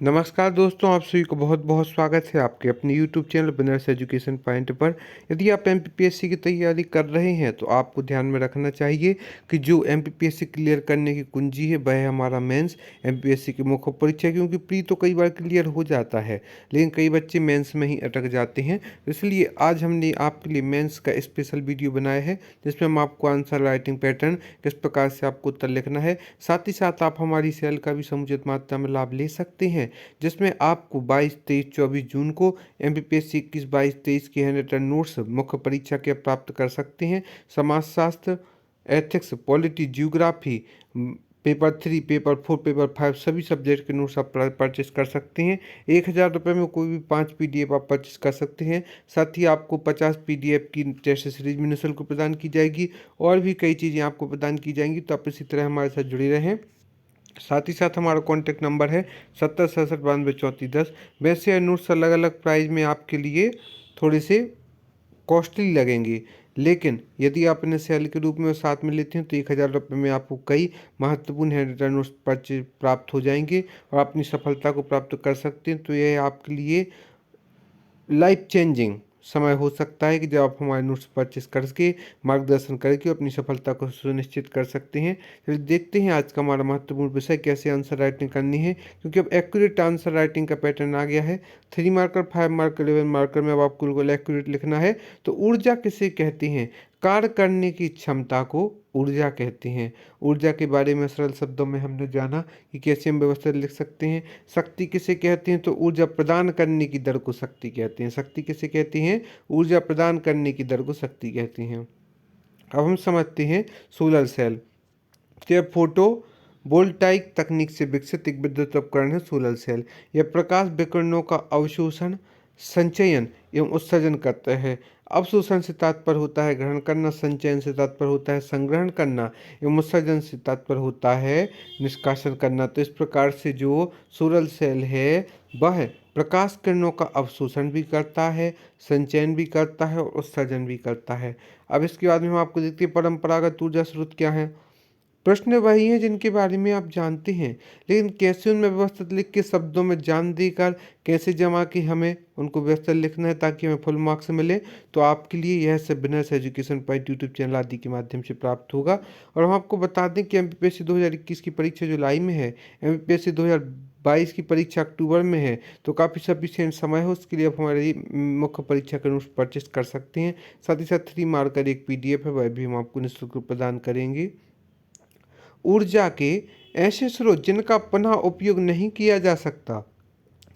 नमस्कार दोस्तों, आप सभी को बहुत बहुत स्वागत है आपके अपने YouTube channel winners education point पर। यदि आप एमपीपीएससी की तैयारी कर रहे हैं तो आपको ध्यान में रखना चाहिए कि जो एमपीपीएससी क्लियर करने की कुंजी है वह है हमारा मेंस एमपीपीएससी की मुख्य परीक्षा। क्योंकि प्री तो कई बार क्लियर हो जाता है, लेकिन कई बच्चे मेंस में ही अटक जाते हैं। इसलिए आज हमने आपके लिए मेंस का स्पेशल वीडियो बनाया है, जिसमें हम आपको आंसर राइटिंग पैटर्न, किस प्रकार से आपको उत्तर लिखना है, साथ ही साथ आप हमारी सेल का भी समुचित मात्रा में लाभ ले सकते हैं, जिसमें आपको 22, 23, 24 जून को एमपीपीएससी 21, 22, 23 की हैंड रिटन नोट्स मुख्य परीक्षा के प्राप्त कर सकते हैं। समाजशास्त्र, ethics, polity, geography, paper 3, paper 4, paper 5 सभी सब्जेक्ट के नोट्स आप परचेस कर सकते हैं। 1000 रुपये में कोई भी 5 पीडीएफ आप परचेस कर सकते हैं। साथ ही आपको 50 पीडीएफ की टेस्ट सीरीज भी निःशुल्क प्रदान की जाएगी और भी कई चीज़ें आपको प्रदान की जाएंगी। तो आप इसी तरह हमारे साथ जुड़े रहें। साथ ही साथ हमारा कॉन्टैक्ट नंबर है 70 67 92 34 10। वैसे ये नोट्स अलग अलग प्राइस में आपके लिए थोड़े से कॉस्टली लगेंगे, लेकिन यदि आप इन्हें सेल के रूप में साथ में लेते हैं तो 1000 रुपये में आपको कई महत्वपूर्ण हैंड रिटन नोट्स प्राप्त हो जाएंगे और अपनी सफलता को प्राप्त कर सकते हैं। तो यह आपके लिए लाइफ चेंजिंग समय हो सकता है कि जब आप हमारे नोट्स परचेस करके मार्गदर्शन करके अपनी सफलता को सुनिश्चित कर सकते हैं। चलिए देखते हैं आज का हमारा महत्वपूर्ण विषय कैसे आंसर राइटिंग करनी है। क्योंकि अब एक्यूरेट आंसर राइटिंग का पैटर्न आ गया है। 3 मार्कर, 5 मार्कर, 11 मार्कर में अब आपको बिल्कुल एक्यूरेट लिखना है। तो ऊर्जा किसे कहते हैं? कार्य करने की क्षमता को ऊर्जा कहते हैं। ऊर्जा के बारे में सरल शब्दों में हमने जाना कि कैसे हम व्यवस्था लिख सकते हैं। शक्ति किसे कहते हैं? तो ऊर्जा प्रदान करने की दर को शक्ति कहते हैं। शक्ति किसे कहते हैं? ऊर्जा प्रदान करने की दर को शक्ति कहते हैं। अब हम समझते हैं सोलर सेल। तो यह फोटो वोल्टाइक तकनीक से विकसित एक विद्युत उपकरण है सोलर सेल। यह प्रकाश विकिरणों का अवशोषण, संचयन एवं उत्सर्जन करता है। अवशोषण से तात्पर्य होता है ग्रहण करना, संचयन से तात्पर्य होता है संग्रहण करना एवं उत्सर्जन से तात्पर्य होता है निष्कासन करना। तो इस प्रकार से जो सोलर सेल है वह प्रकाश किरणों का अवशोषण भी करता है, संचयन भी करता है और उत्सर्जन भी करता है। अब इसके बाद में हम आपको देखते हैं परंपरागत ऊर्जा स्रोत क्या है। प्रश्न वही हैं जिनके बारे में आप जानते हैं, लेकिन कैसे उनमें व्यवस्थित लिख के शब्दों में जान देकर कैसे जमा के हमें उनको व्यवस्थित लिखना है ताकि हमें फुल मार्क्स मिले। तो आपके लिए यह सब winners education point YouTube channel आदि के माध्यम से प्राप्त होगा। और हम आपको बता दें कि एमपीपीएससी 2021 की परीक्षा जुलाई में है, एमपीपीएससी 2022 की परीक्षा अक्टूबर में है। तो काफ़ी सफिशिएंट समय हो, उसके लिए आप हमारी मुख्य परीक्षा के नोट्स परचेस कर सकते हैं। साथ ही साथ 3 मार्कर एक पीडीएफ है, वह भी हम आपको निःशुल्क प्रदान करेंगे। ऊर्जा के ऐसे स्रोत जिनका पुनः उपयोग नहीं किया जा सकता,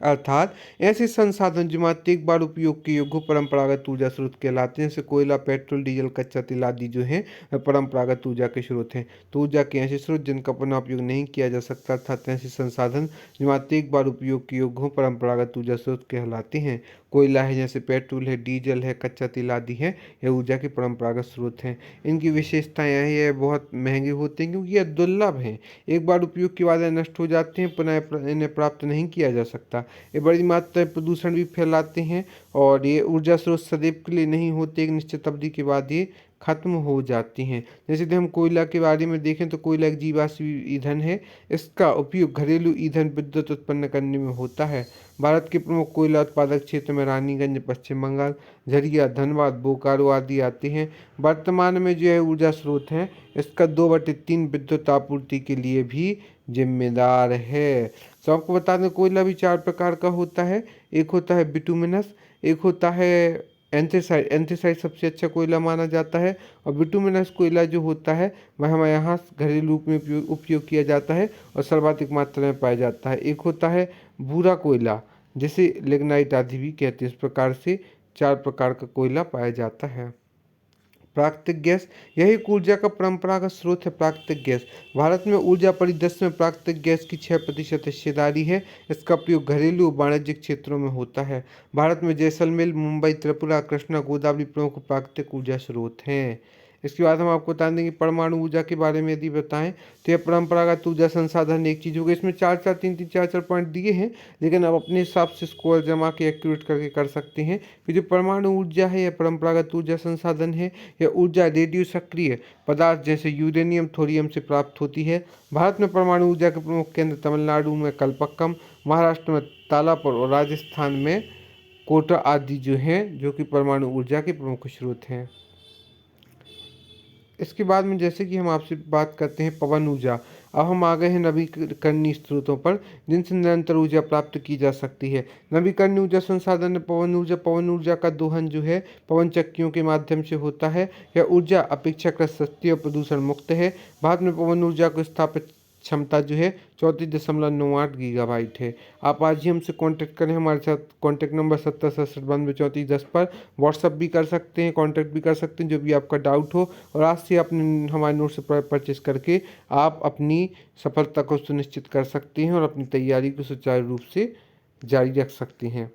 अर्थात ऐसे संसाधन जो मात्र एक बार उपयोग के योग्य परंपरागत ऊर्जा स्रोत कहलाते हैं। जैसे कोयला, पेट्रोल, डीजल, कच्चा तेल आदि जो हैं वह परंपरागत ऊर्जा के स्रोत हैं। तो ऊर्जा के ऐसे स्रोत जिनका पुनः उपयोग नहीं किया जा सकता, अर्थात ऐसे संसाधन जो मात्र एक बार उपयोग के योग्य हों परंपरागत ऊर्जा स्रोत कहलाते हैं। कोयला है, जैसे पेट्रोल है, डीजल है, कच्चा तेल आदि है, यह ऊर्जा के परंपरागत स्रोत हैं। इनकी विशेषताएं हैं, यह बहुत महंगे होते हैं क्योंकि यह दुर्लभ हैं। एक बार उपयोग के बाद नष्ट हो जाते हैं, पुनः इन्हें प्राप्त नहीं किया जा सकता। ये बड़ी मात्रा में प्रदूषण भी फैलाते हैं और ये ऊर्जा स्रोत सदैव के लिए नहीं होते, एक निश्चित अवधि के बाद ये खत्म हो जाती हैं। जैसे कि हम कोयला के बारे में देखें तो कोयला एक जीवाश्म ईंधन है। इसका उपयोग घरेलू ईंधन विद्युत उत्पन्न करने में होता है। भारत के प्रमुख कोयला उत्पादक क्षेत्र में रानीगंज, पश्चिम बंगाल, झरिया, धनबाद, बोकारो आदि आते हैं। वर्तमान में जो है ऊर्जा स्रोत है इसका 2/3 विद्युत आपूर्ति के लिए भी जिम्मेदार है। तो आपको बता दें कोयला भी 4 प्रकार का होता है। एक होता है बिटुमिनस, एक होता है एंथ्रेसाइट। एंथ्रेसाइट सबसे अच्छा कोयला माना जाता है। और बिटुमिनस कोयला जो होता है वह हमारे यहाँ घरेलू रूप में उपयोग किया जाता है और सर्वाधिक मात्रा में पाया जाता है। एक होता है भूरा कोयला, जिसे लिग्नाइट आदि भी कहते हैं। इस प्रकार से 4 प्रकार का कोयला पाया जाता है। प्राकृतिक गैस, यही ऊर्जा का परंपरागत स्रोत है। प्राकृतिक गैस भारत में ऊर्जा परिदृश्य में प्राकृतिक गैस की 6% हिस्सेदारी है। इसका प्रयोग घरेलू वाणिज्यिक क्षेत्रों में होता है। भारत में जैसलमेर, मुंबई, त्रिपुरा, कृष्णा, गोदावरी प्रमुख प्राकृतिक ऊर्जा स्रोत हैं। इसके बाद हम आपको बता दें कि परमाणु ऊर्जा के बारे में यदि बताएं तो यह परंपरागत ऊर्जा संसाधन एक चीज़ होगी। इसमें चार चार तीन तीन चार चार पॉइंट दिए हैं, लेकिन आप अपने हिसाब से स्कोर जमा के एक्यूरेट करके कर सकते हैं कि जो परमाणु ऊर्जा है यह परंपरागत ऊर्जा संसाधन है। यह ऊर्जा रेडियो सक्रिय पदार्थ जैसे यूरेनियम थोरियम से प्राप्त होती है। भारत में परमाणु ऊर्जा के प्रमुख केंद्र तमिलनाडु में कलपक्कम, महाराष्ट्र में तालापुर और राजस्थान में कोटा आदि जो हैं, जो कि परमाणु ऊर्जा के प्रमुख स्रोत हैं। इसके बाद में जैसे कि हम आपसे बात करते हैं पवन ऊर्जा। अब हम आ गए हैं नवीकरणीय स्रोतों पर, जिनसे निरंतर ऊर्जा प्राप्त की जा सकती है। नवीकरणीय ऊर्जा संसाधन है पवन ऊर्जा का दोहन जो है पवन चक्कियों के माध्यम से होता है। यह ऊर्जा अपेक्षाकृत सस्ती और प्रदूषण मुक्त है। भारत में पवन ऊर्जा को स्थापित क्षमता जो है 34.98 गीगाबाइट है। आप आज ही हमसे कांटेक्ट करें, हमारे साथ कांटेक्ट नंबर 70 67 92 34 10 पर व्हाट्सअप भी कर सकते हैं, कांटेक्ट भी कर सकते हैं, जो भी आपका डाउट हो। और आज से आपने हमारे नोट से परचेस करके आप अपनी सफलता को सुनिश्चित कर सकते हैं और अपनी तैयारी को सुचारू रूप से जारी रख सकते हैं।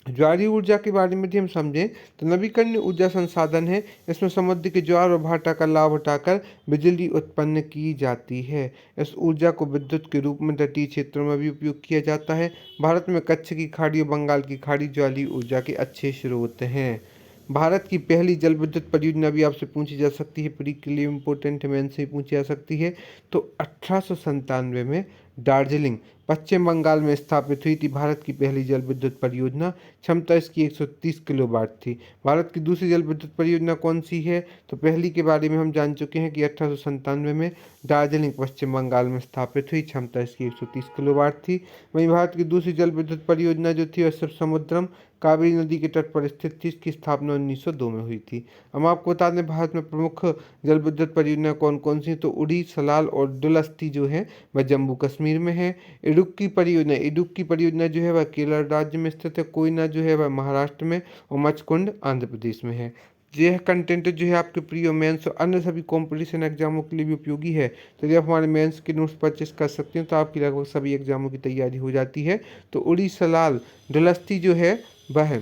ज्वारीय ऊर्जा के बारे में यदि हम समझें तो नवीकरणीय ऊर्जा संसाधन है। इसमें समुद्र के ज्वार और भाटा का लाभ उठाकर बिजली उत्पन्न की जाती है। इस ऊर्जा को विद्युत के रूप में तटीय क्षेत्रों में भी उपयोग किया जाता है। भारत में कच्छ की खाड़ी और बंगाल की खाड़ी ज्वारीय ऊर्जा के अच्छे स्रोत हैं। भारत की पहली जल विद्युत परियोजना भी आपसे पूछी जा सकती है, प्री के लिए इम्पोर्टेंट है, से ही पूछी जा सकती है। तो 1897 में दार्जिलिंग पश्चिम बंगाल में स्थापित हुई थी भारत की पहली जल विद्युत परियोजना। क्षमता इसकी 130 किलोवाट थी। भारत की दूसरी जल विद्युत परियोजना कौन सी है? तो पहली के बारे में हम जान चुके हैं कि 1897 में दार्जिलिंग पश्चिम बंगाल में स्थापित हुई, क्षमता इसकी 130 किलोवाट थी। वहीं भारत की दूसरी जल विद्युत परियोजना जो थी वह शिव समुद्रम कावेरी नदी के तट पर स्थित थी। इसकी स्थापना 1902 में हुई थी। हम आपको बता दें भारत में प्रमुख जल विद्युत परियोजना कौन कौन सी, तो उड़ी, सलाल और दुलस्ती जो है वह जम्मू कश्मीर में है। इडुक्की परियोजना जो है वह केरल राज्य में स्थित है। कोयना जो है वह महाराष्ट्र में और मचकुंड आंध्र प्रदेश में है। यह कंटेंट जो है आपके प्री और मेंस और अन्य सभी कॉम्पिटिशन एग्जामों के लिए भी उपयोगी है। तो यदि आप हमारे मेंस के नोट्स परचेस कर सकते हैं तो आपकी लगभग सभी एग्जामों की तैयारी हो जाती है। तो उड़ी, सलाल, दुलस्ती जो है वह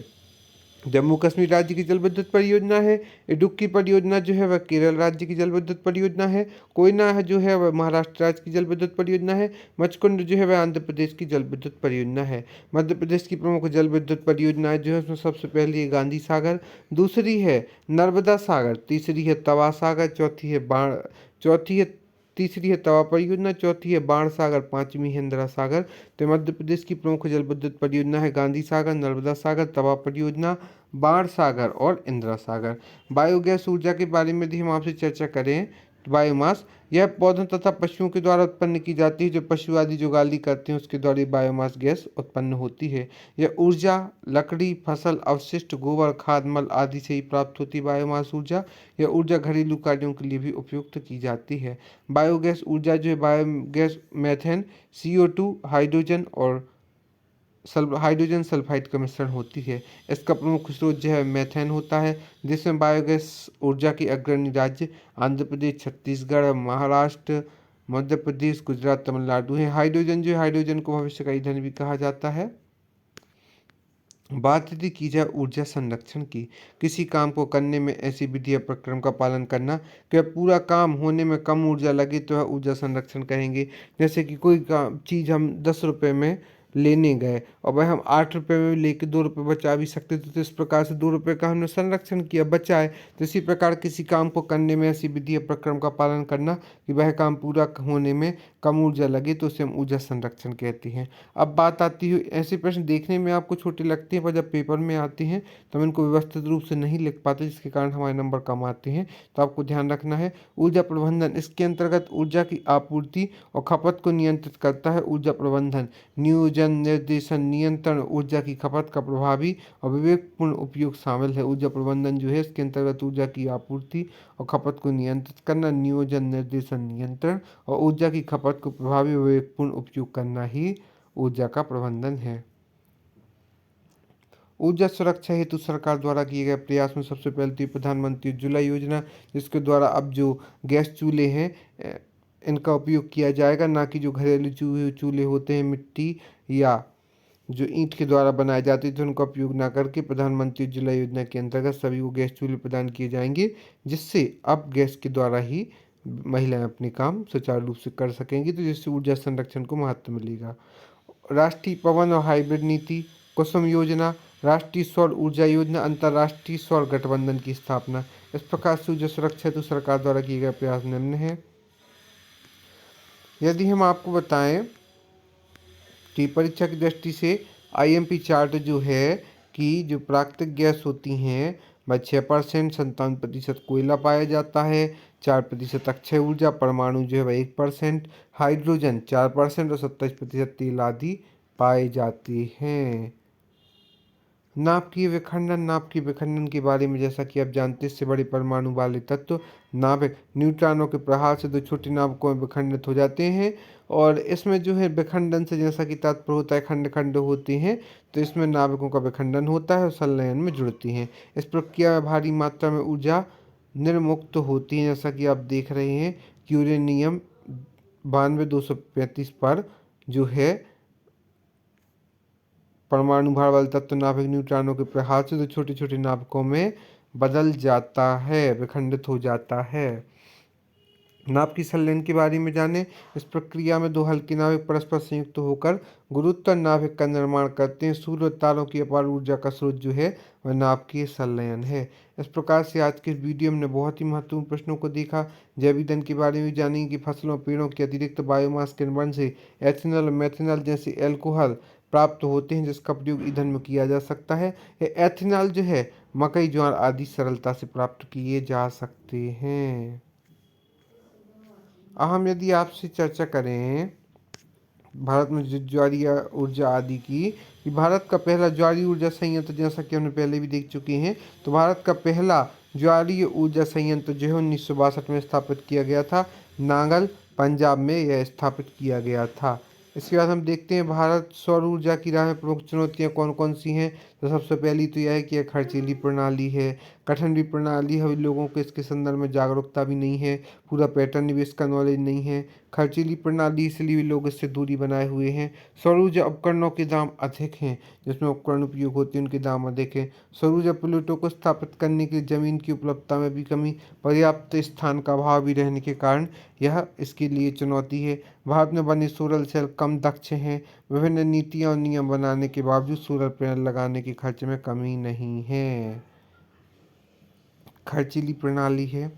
जम्मू कश्मीर राज्य की जल विद्युत परियोजना है। इडुक्की परियोजना जो है वह केरल राज्य की जल विद्युत परियोजना है। कोयना है जो है वह महाराष्ट्र राज्य की जल विद्युत परियोजना है। मचकुंड जो है वह आंध्र प्रदेश की जल विद्युत परियोजना है। मध्य प्रदेश की प्रमुख जल विद्युत परियोजनाएं जो है उसमें सबसे पहली है गांधी सागर, दूसरी है नर्मदा सागर, तीसरी है तवा सागर, तीसरी है तवा परियोजना, चौथी है बाण सागर, पांचवी है इंदिरा सागर। तो मध्य प्रदेश की प्रमुख जल विद्युत परियोजना है गांधी सागर, नर्मदा सागर, तवा परियोजना, बाण सागर और इंदिरा सागर। बायोगैस ऊर्जा के बारे में भी हम आपसे चर्चा करें तो बायोमास यह पौधों तथा पशुओं के द्वारा उत्पन्न की जाती है। जो पशु आदि जुगाली करते हैं उसके द्वारा बायोमास गैस उत्पन्न होती है। यह ऊर्जा लकड़ी, फसल अवशिष्ट, गोबर, खाद, मल आदि से ही प्राप्त होती है बायोमास ऊर्जा। यह ऊर्जा घरेलू कार्यों के लिए भी उपयुक्त की जाती है। बायोगैस ऊर्जा जो है बायोगैस मेथेन, CO2, हाइड्रोजन और हाइड्रोजन सल्फाइड का मिश्रण होती है। इसका प्रमुख स्रोत जो है मेथेन होता है, जिसमें बायोगैस ऊर्जा के अग्रणी राज्य आंध्र प्रदेश, छत्तीसगढ़, महाराष्ट्र, मध्य प्रदेश, गुजरात, तमिलनाडु है। हाइड्रोजन को भविष्य का ईंधन भी कहा जाता है। बात यदि की जाए ऊर्जा संरक्षण की, किसी काम को करने में ऐसी विधि या प्रक्रम का पालन करना कि वह पूरा काम होने में कम ऊर्जा लगे तो वह ऊर्जा संरक्षण कहेंगे। जैसे कि कोई काम चीज़ हम 10 रुपये में लेने गए और वह हम 8 रुपये में लेके 2 रुपये बचा भी सकते थे, तो इस प्रकार से 2 रुपये का हमने संरक्षण किया, बचाए। तो इसी प्रकार किसी काम को करने में ऐसी विधि या प्रक्रम का पालन करना कि वह काम पूरा होने में कम ऊर्जा लगे तो उसे हम ऊर्जा संरक्षण कहते हैं। अब बात आती है, ऐसे प्रश्न देखने में आपको छोटे लगते हैं पर जब पेपर में आते हैं तो हम इनको व्यवस्थित रूप से नहीं लिख पाते, जिसके कारण हमारे नंबर कम आते हैं। तो आपको ध्यान रखना है। ऊर्जा प्रबंधन, इसके अंतर्गत ऊर्जा की आपूर्ति और खपत को नियंत्रित करता है ऊर्जा प्रबंधन। नियोजन, निर्देशन, नियंत्रण, ऊर्जा की खपत का प्रभावी और विवेकपूर्ण उपयोग शामिल है। ऊर्जा प्रबंधन जो है इसके अंतर्गत ऊर्जा की आपूर्ति और खपत को नियंत्रित करना, नियोजन, निर्देशन, नियंत्रण और ऊर्जा की खपत को प्रभावी और विवेकपूर्ण उपयोग करना ही ऊर्जा का प्रबंधन है। ऊर्जा सुरक्षा हेतु सरकार द्वारा किए गए प्रयास में सबसे पहले थी प्रधानमंत्री उज्ज्वला योजना, जिसके द्वारा अब जो गैस चूल्हे हैं इनका उपयोग किया जाएगा, ना कि जो घरेलू चूल्हे होते हैं मिट्टी या जो ईंट के द्वारा बनाए जाते थे उनका उपयोग ना करके प्रधानमंत्री उज्ज्वला योजना के अंतर्गत सभी को गैस चूल्हे प्रदान किए जाएंगे, जिससे अब गैस के द्वारा ही महिलाएं अपने काम सुचारू रूप से कर सकेंगी, तो जिससे ऊर्जा संरक्षण को महत्व मिलेगा। राष्ट्रीय पवन और हाइब्रिड नीति, कुसुम योजना, राष्ट्रीय सौर ऊर्जा योजना, अंतर्राष्ट्रीय सौर गठबंधन की स्थापना। इस प्रकार से ऊर्जा सुरक्षा हेतु सरकार द्वारा किए गए प्रयास निम्न है। यदि हम आपको बताएं कि परीक्षा की दृष्टि से आईएमपी चार्ट जो है कि जो प्राकृतिक गैस होती हैं वह 6%, 57% कोयला पाया जाता है, 4% अक्षय ऊर्जा, परमाणु जो है वह 1%, हाइड्रोजन 4% और 27% तेल आदि पाए जाते हैं। नाभिकीय विखंडन, नाभिकीय विखंडन के बारे में जैसा कि आप जानते हैं, इससे बड़े परमाणु वाले तत्व नाभिक न्यूट्रॉनों के प्रहार से दो छोटे नाभिकों में विखंडित हो जाते हैं, और इसमें जो है विखंडन से जैसा कि तात्पर्य होता है खंड खंड होते हैं, तो इसमें नाभिकों का विखंडन होता है और संलयन में जुड़ती हैं। इस प्रक्रिया में भारी मात्रा में ऊर्जा निर्मुक्त होती है, जैसा कि आप देख रहे हैं यूरेनियम 92-235 पर जो है परमाणु भार वाले तत्व नाभिक न्यूट्रॉनों के प्रहार से तो छोटे छोटे नाभिकों में बदल जाता है, विखंडित हो जाता है। नाभ की संलयन के बारे में जानें। इस प्रक्रिया में दो हल्के नाभिक परस्पर संयुक्त होकर गुरुत्व नाभिक का निर्माण करते हैं। सूर्य और तारों की अपार ऊर्जा का स्रोत जो है वह नाभिकीय संलयन है। इस प्रकार से आज के इस वीडियो में बहुत ही महत्वपूर्ण प्रश्नों को देखा। जैव ईंधन के बारे में जानेंगे कि फसलों पेड़ों के अतिरिक्त बायोमास के निर्माण से एथेनॉल और मेथेनॉल जैसे एल्कोहल प्राप्त होते हैं, जिसका प्रयोग ईंधन में किया जा सकता है। ये एथेनॉल जो है मकई, ज्वार आदि सरलता से प्राप्त किए जा सकते हैं। हम यदि आपसे चर्चा करें भारत में जो ज्वारीय ऊर्जा आदि की, कि भारत का पहला ज्वारीय ऊर्जा संयंत्र जैसा कि हमने पहले भी देख चुके हैं, तो भारत का पहला ज्वारीय ऊर्जा संयंत्र जो है 1962 में स्थापित किया गया था। नांगल, पंजाब में यह स्थापित किया गया था। इसके बाद हम देखते हैं भारत सौर ऊर्जा की राह में प्रमुख चुनौतियाँ कौन कौन सी हैं। तो सबसे पहली तो यह है कि यह खर्चीली प्रणाली है, कठिन भी प्रणाली है, लोगों को इसके संदर्भ में जागरूकता भी नहीं है, पूरा पैटर्न निवेश का नॉलेज नहीं है। खर्चीली प्रणाली इसलिए भी लोग इससे दूरी बनाए हुए हैं। सौर ऊर्जा उपकरणों के दाम अधिक हैं, जिसमें उपकरण उपयोग होते हैं उनके दाम अधिक हैं। सौर ऊर्जा प्लेटों को स्थापित करने के लिए जमीन की उपलब्धता में भी कमी, पर्याप्त स्थान का अभाव भी रहने के कारण यह इसके लिए चुनौती है। भारत में बने सोलर सेल कम दक्ष हैं। विभिन्न नीतियाँ और नियम बनाने के बावजूद सोलर पैनल लगाने के खर्च में कमी नहीं है। खर्चीली प्रणाली है,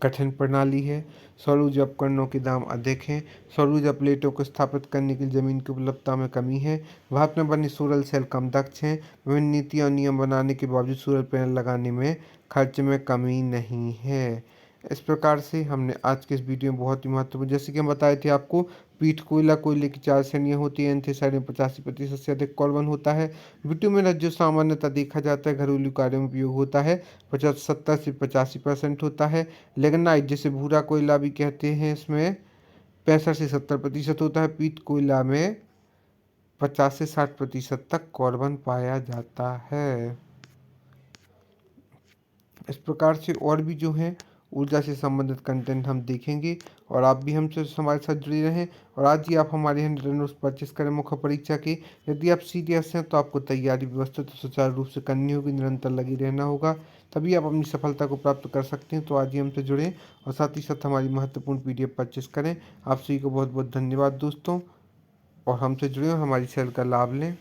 कठिन प्रणाली है, सौर ऊर्जा उपकरणों के दाम अधिक हैं, सौर ऊर्जा प्लेटों को स्थापित करने के लिए जमीन की उपलब्धता में कमी है, भारत में बने सोलर सेल कम दक्ष हैं, विभिन्न नीतियाँ और नियम बनाने के बावजूद सोलर पैनल लगाने में खर्च में कमी नहीं है। इस प्रकार से हमने आज के इस वीडियो में बहुत ही महत्वपूर्ण, जैसे कि हम बताए थे आपको, पीट कोयला, कोयले की 4 श्रेणियाँ होती हैं। एंथ्रासाइड में 85% से अधिक कॉर्बन होता है। बिटुमिनस जो सामान्यतः देखा जाता है घरेलू कार्यों में उपयोग होता है 70 से 85% होता है। लिग्नाइट जिसे भूरा कोयला भी कहते हैं, इसमें 65 से 70% होता है। पीट कोयला में 50 से 60% तक कॉर्बन पाया जाता है। इस प्रकार से और भी जो है ऊर्जा से संबंधित कंटेंट हम देखेंगे, और आप भी हमसे हमारे साथ जुड़े रहें। और आज ही आप हमारे यहाँ नोट्स परचेस करें मुख्य परीक्षा के। यदि आप सीरियस हैं तो आपको तैयारी व्यवस्थित सुचारू रूप से करनी होगी, निरंतर लगे रहना होगा, तभी आप अपनी सफलता को प्राप्त कर सकते हैं। तो आज ही हमसे जुड़ें और साथ ही साथ हमारी महत्वपूर्ण PDF परचेस करें। आप सभी को बहुत बहुत धन्यवाद दोस्तों, और हमसे जुड़ें और हमारी सेल का लाभ लें।